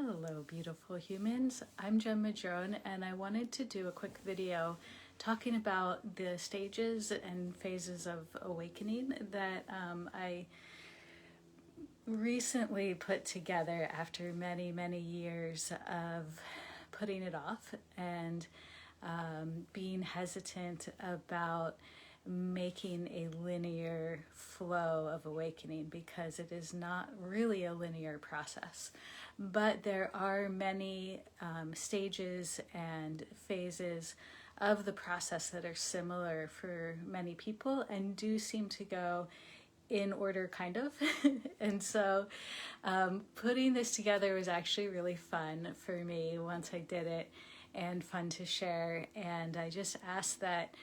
Hello, beautiful humans. I'm Jen Madrone, and I wanted to do a quick video talking about the stages and phases of awakening that I recently put together after many, many years of putting it off and being hesitant about making a linear flow of awakening, because it is not really a linear process. But there are many stages and phases of the process that are similar for many people and do seem to go in order, kind of. And so putting this together was actually really fun for me once I did it, and fun to share. And I just ask that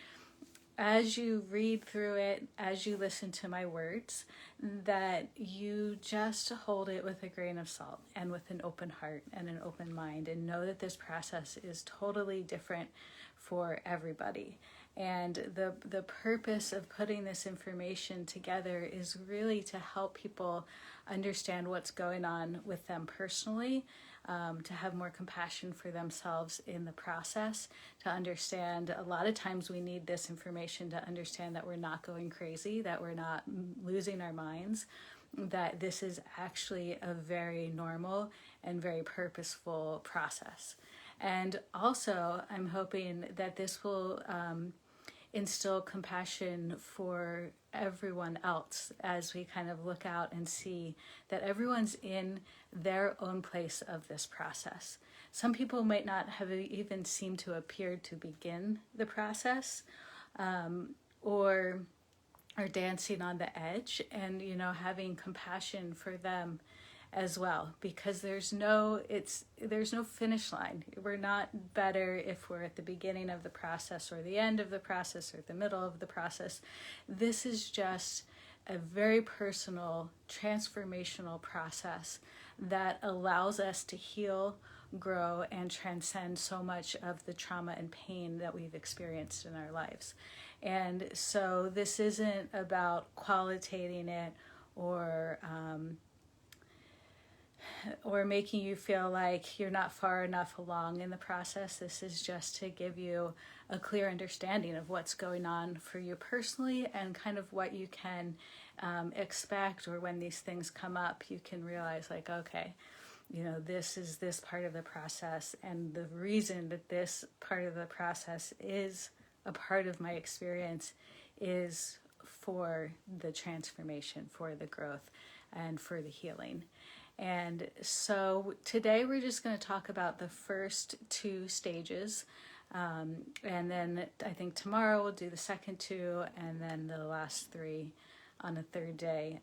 as you read through it, as you listen to my words, that you just hold it with a grain of salt and with an open heart and an open mind, and know that this process is totally different for everybody. And the purpose of putting this information together is really to help people understand what's going on with them personally, to have more compassion for themselves in the process, to understand a lot of times we need this information to understand that we're not going crazy, that we're not losing our minds, that this is actually a very normal and very purposeful process. And also, I'm hoping that this will instill compassion for everyone else as we kind of look out and see that everyone's in their own place of this process. Some people might not have even seemed to appear to begin the process, or are dancing on the edge, and having compassion for them as well, because there's no finish line. We're not better if we're at the beginning of the process or the end of the process or the middle of the process. This is just a very personal, transformational process that allows us to heal, grow, and transcend so much of the trauma and pain that we've experienced in our lives. And so this isn't about qualitating it or making you feel like you're not far enough along in the process. This is just to give you a clear understanding of what's going on for you personally, and kind of what you can expect, or when these things come up, you can realize like, okay, this is this part of the process, and the reason that this part of the process is a part of my experience is for the transformation, for the growth, and for the healing. And so today we're just going to talk about the first two stages, and then I think tomorrow we'll do the second two, and then the last three on a third day,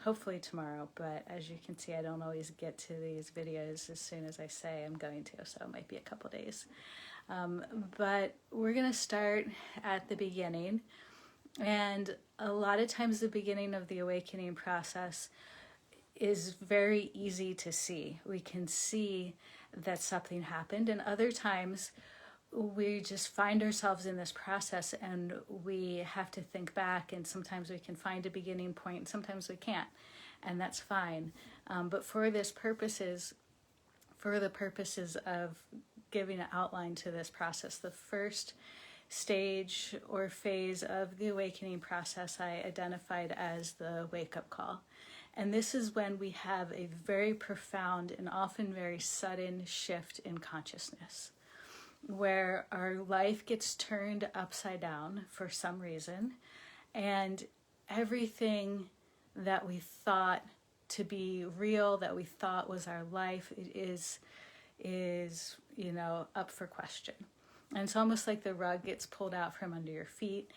hopefully tomorrow. But as you can see, I don't always get to these videos as soon as I say I'm going to, so it might be a couple days. But we're going to start at the beginning, and a lot of times the beginning of the awakening process is very easy to see. We can see that something happened, and other times we just find ourselves in this process and we have to think back, and sometimes we can find a beginning point and sometimes we can't, and that's fine. But for the purposes of giving an outline to this process, the first stage or phase of the awakening process I identified as the wake-up call. And this is when we have a very profound and often very sudden shift in consciousness, where our life gets turned upside down for some reason, and everything that we thought to be real, that we thought was our life, is up for question. And it's almost like the rug gets pulled out from under your feet.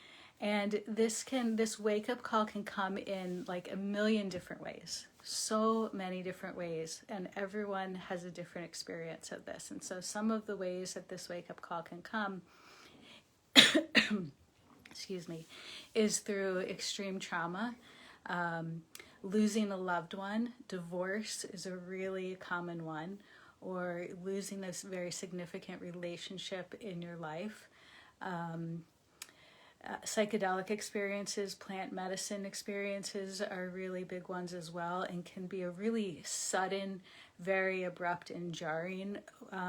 And this wake-up call can come in like a million different ways, so many different ways, and everyone has a different experience of this. And so some of the ways that this wake-up call can come excuse me, is through extreme trauma, losing a loved one. Divorce is a really common one, or losing a very significant relationship in your life. Psychedelic experiences, plant medicine experiences are really big ones as well, and can be a really sudden, very abrupt and jarring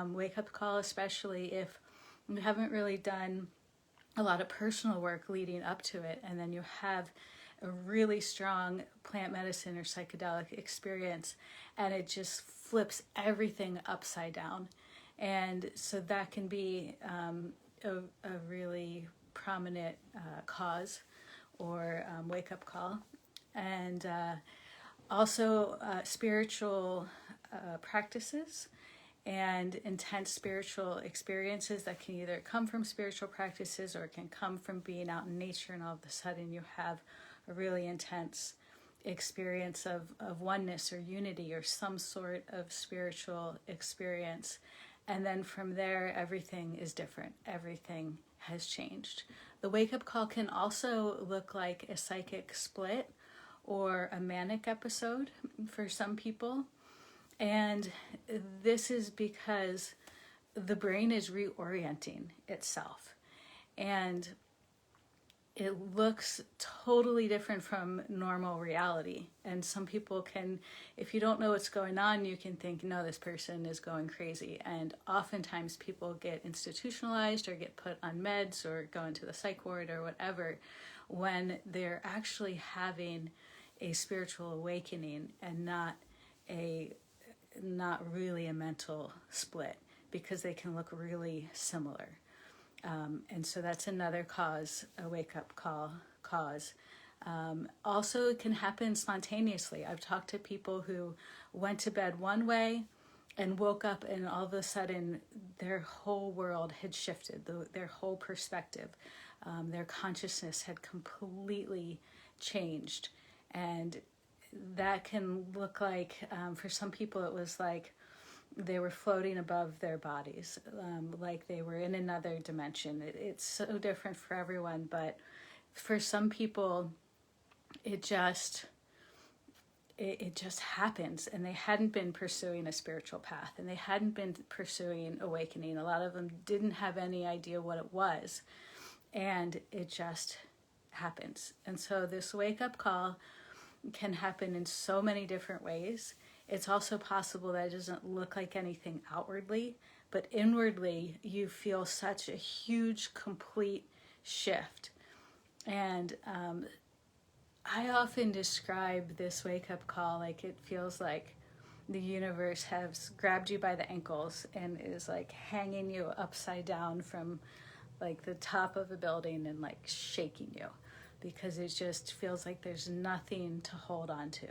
wake-up call, especially if you haven't really done a lot of personal work leading up to it, and then you have a really strong plant medicine or psychedelic experience, and it just flips everything upside down. And so that can be a really prominent cause or wake-up call. And also spiritual practices and intense spiritual experiences that can either come from spiritual practices or can come from being out in nature, and all of a sudden you have a really intense experience of oneness or unity or some sort of spiritual experience. And then from there, everything is different. Everything has changed. The wake-up call can also look like a psychic split or a manic episode for some people. And this is because the brain is reorienting itself. And it looks totally different from normal reality. And some people can, if you don't know what's going on, you can think, no, this person is going crazy. And oftentimes people get institutionalized or get put on meds or go into the psych ward or whatever when they're actually having a spiritual awakening and not really a mental split, because they can look really similar. And so that's another cause, a wake-up call cause. Also, it can happen spontaneously. I've talked to people who went to bed one way and woke up, and all of a sudden their whole world had shifted, their whole perspective. Their consciousness had completely changed. And that can look like, for some people, it was like they were floating above their bodies, like they were in another dimension. It's so different for everyone, but for some people, it just happens, and they hadn't been pursuing a spiritual path, and they hadn't been pursuing awakening. A lot of them didn't have any idea what it was, and it just happens. And so this wake-up call can happen in so many different ways. It's also possible that it doesn't look like anything outwardly, but inwardly you feel such a huge, complete shift. And I often describe this wake-up call like it feels like the universe has grabbed you by the ankles and is like hanging you upside down from like the top of a building and like shaking you, because it just feels like there's nothing to hold on to.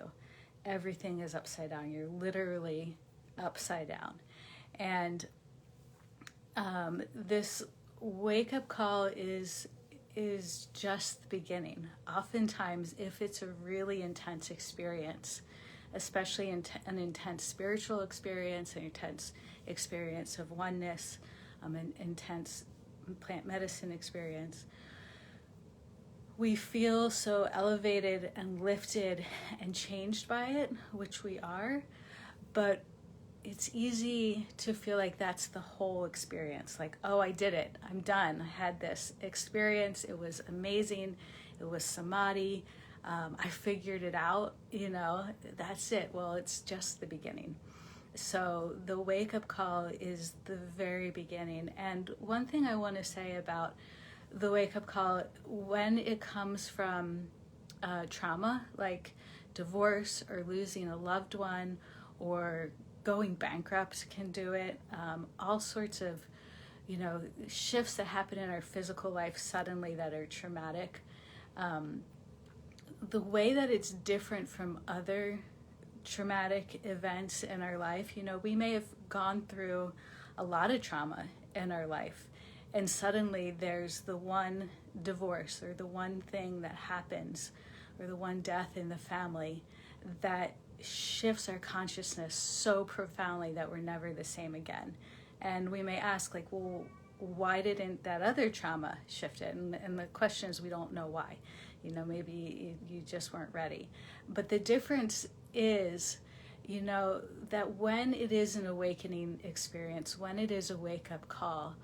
Everything is upside down. You're literally upside down. And this wake-up call is just the beginning. Oftentimes, if it's a really intense experience, especially an intense spiritual experience, an intense experience of oneness, an intense plant medicine experience, we feel so elevated and lifted and changed by it, which we are, but it's easy to feel like that's the whole experience. Like, oh, I did it. I'm done. I had this experience. It was amazing. It was samadhi. I figured it out. That's it. Well, it's just the beginning. So the wake-up call is the very beginning. And one thing I want to say about the wake-up call, when it comes from trauma, like divorce or losing a loved one or going bankrupt can do it. All sorts of, shifts that happen in our physical life suddenly that are traumatic. The way that it's different from other traumatic events in our life, we may have gone through a lot of trauma in our life, and suddenly there's the one divorce or the one thing that happens or the one death in the family that shifts our consciousness so profoundly that we're never the same again. And we may ask, like, well, why didn't that other trauma shift it? And the question is, we don't know why. Maybe you just weren't ready. But the difference is, that when it is an awakening experience, when it is a wake-up call,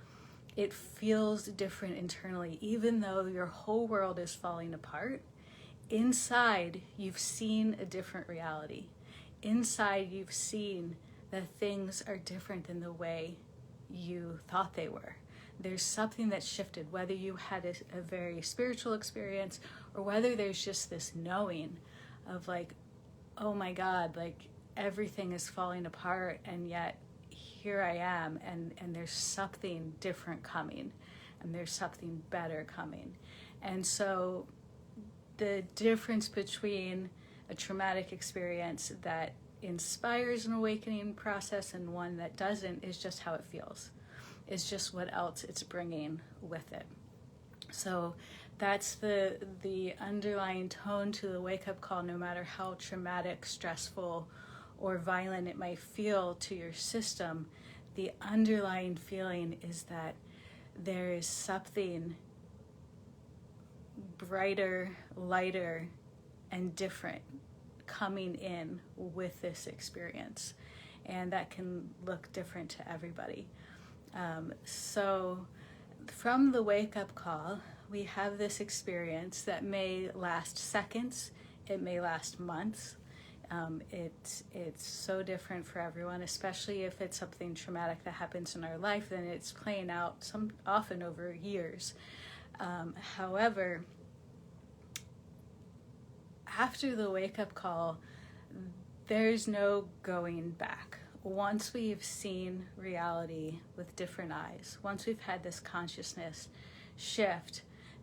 it feels different internally. Even though your whole world is falling apart, inside you've seen a different reality. Inside you've seen that things are different than the way you thought they were. There's something that shifted, whether you had a very spiritual experience or whether there's just this knowing of like, oh my God, like everything is falling apart, and yet here I am, and there's something different coming, and there's something better coming. And so the difference between a traumatic experience that inspires an awakening process and one that doesn't is just how it feels. It's just what else it's bringing with it. So that's the underlying tone to the wake-up call, no matter how traumatic, stressful, or violent it might feel to your system. The underlying feeling is that there is something brighter, lighter, and different coming in with this experience. And that can look different to everybody. So from the wake-up call, we have this experience that may last seconds, it may last months. It's so different for everyone, especially if it's something traumatic that happens in our life, then it's playing out often over years. However, after the wake-up call, there's no going back. Once we've seen reality with different eyes, once we've had this consciousness shift,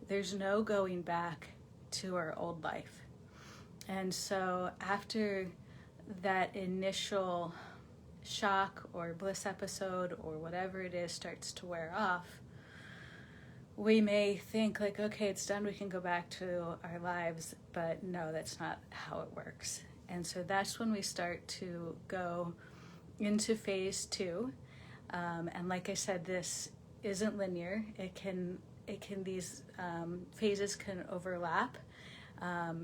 there's no going back to our old life. And so after that initial shock or bliss episode or whatever it is starts to wear off, we may think like, okay, it's done, we can go back to our lives, but no, that's not how it works. And so that's when we start to go into phase 2. And like I said, this isn't linear. These phases can overlap.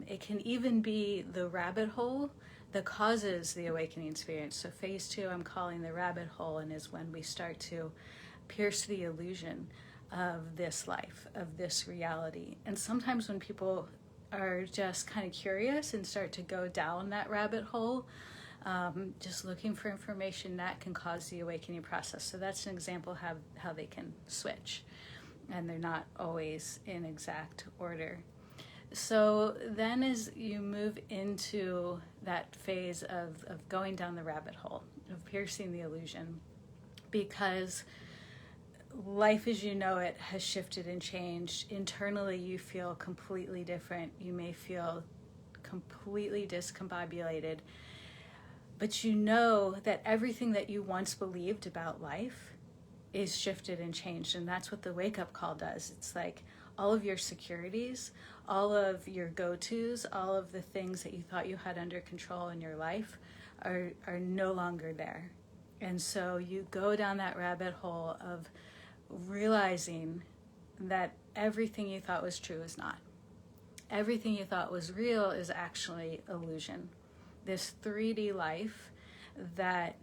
It can even be the rabbit hole that causes the awakening experience. So phase 2, I'm calling the rabbit hole, and is when we start to pierce the illusion of this life, of this reality. And sometimes when people are just kind of curious and start to go down that rabbit hole, just looking for information, that can cause the awakening process. So that's an example of how they can switch, and they're not always in exact order. So then as you move into that phase of going down the rabbit hole, of piercing the illusion, because life as you know it has shifted and changed. Internally, you feel completely different. You may feel completely discombobulated, but you know that everything that you once believed about life is shifted and changed. And that's what the wake-up call does. It's like all of your securities, all of your go-tos, all of the things that you thought you had under control in your life are no longer there. And so you go down that rabbit hole of realizing that everything you thought was true is not. Everything you thought was real is actually illusion. This 3D life that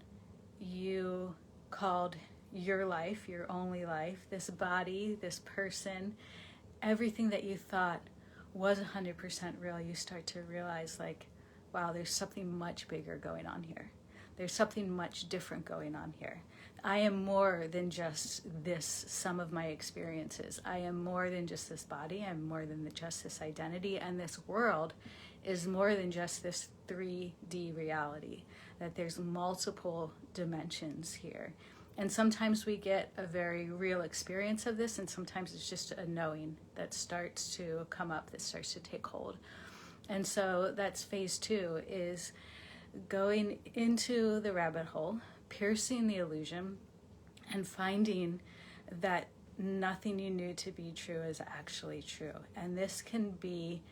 you called your life, your only life, this body, this person, everything that you thought was 100% real, you start to realize like, wow, there's something much bigger going on here. There's something much different going on here. I am more than just this sum of my experiences. I am more than just this body. I'm more than just this identity. And this world is more than just this 3D reality, that there's multiple dimensions here. And sometimes we get a very real experience of this, and sometimes it's just a knowing that starts to come up, that starts to take hold. And so that's phase 2, is going into the rabbit hole, piercing the illusion, and finding that nothing you knew to be true is actually true. And this can be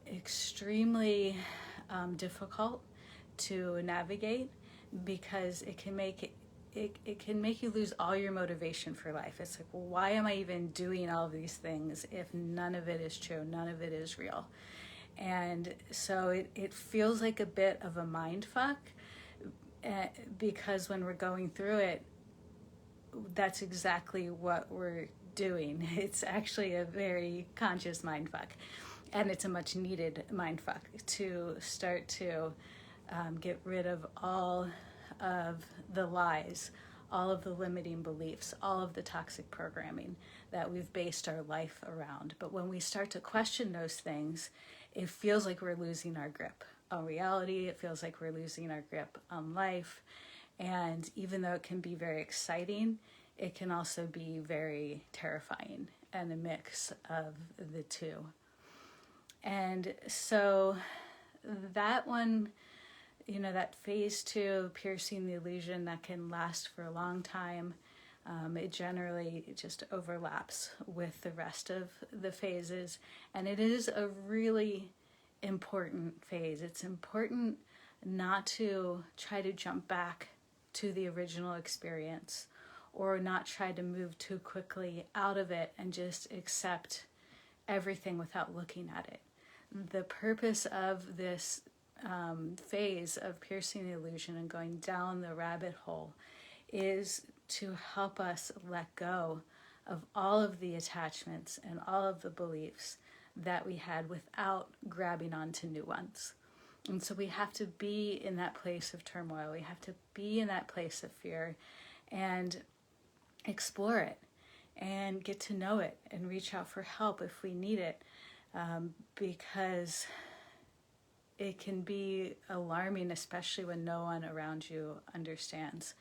extremely difficult to navigate, because it can make you lose all your motivation for life. It's like, well, why am I even doing all of these things if none of it is true, none of it is real? And so it feels like a bit of a mind fuck, because when we're going through it, that's exactly what we're doing. It's actually a very conscious mind fuck, and it's a much needed mind fuck to start to get rid of all of the lies, all of the limiting beliefs, all of the toxic programming that we've based our life around. But when we start to question those things, it feels like we're losing our grip on reality. It feels like we're losing our grip on life. And even though it can be very exciting, it can also be very terrifying, and a mix of the two. And so that one, that phase 2, piercing the illusion, that can last for a long time. It generally just overlaps with the rest of the phases, and it is a really important phase. It's important not to try to jump back to the original experience, or not try to move too quickly out of it and just accept everything without looking at it. The purpose of this phase of piercing the illusion and going down the rabbit hole is to help us let go of all of the attachments and all of the beliefs that we had without grabbing onto new ones. And so we have to be in that place of turmoil. We have to be in that place of fear and explore it and get to know it and reach out for help if we need it, because it can be alarming, especially when no one around you understands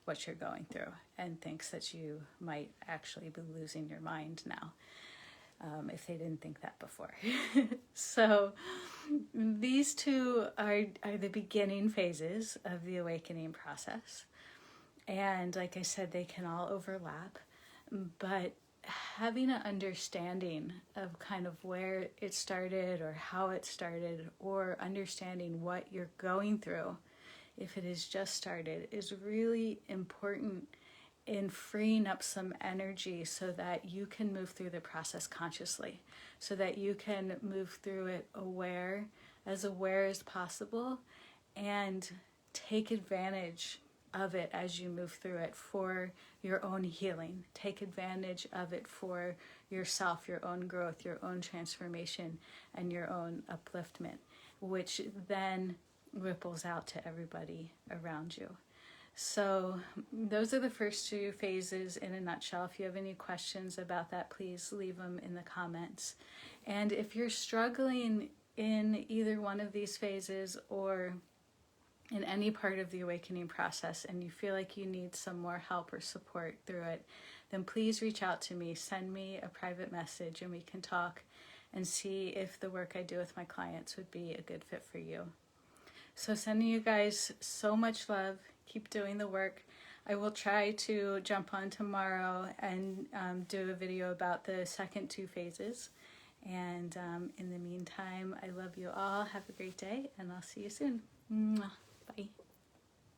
what you're going through and thinks that you might actually be losing your mind now, if they didn't think that before. So these two are the beginning phases of the awakening process. And like I said, they can all overlap, but having an understanding of kind of where it started or how it started, or understanding what you're going through, if it has just started, is really important in freeing up some energy so that you can move through the process consciously, so that you can move through it aware as possible, and take advantage of it as you move through it for your own healing. Take advantage of it for yourself, your own growth, your own transformation, and your own upliftment, which then ripples out to everybody around you. So those are the first 2 phases in a nutshell. If you have any questions about that, please leave them in the comments. And if you're struggling in either one of these phases or in any part of the awakening process, and you feel like you need some more help or support through it, then please reach out to me. Send me a private message and we can talk and see if the work I do with my clients would be a good fit for you. So sending you guys so much love. Keep doing the work. I will try to jump on tomorrow and do a video about the second 2 phases. And in the meantime, I love you all. Have a great day, and I'll see you soon. Mwah. Bye.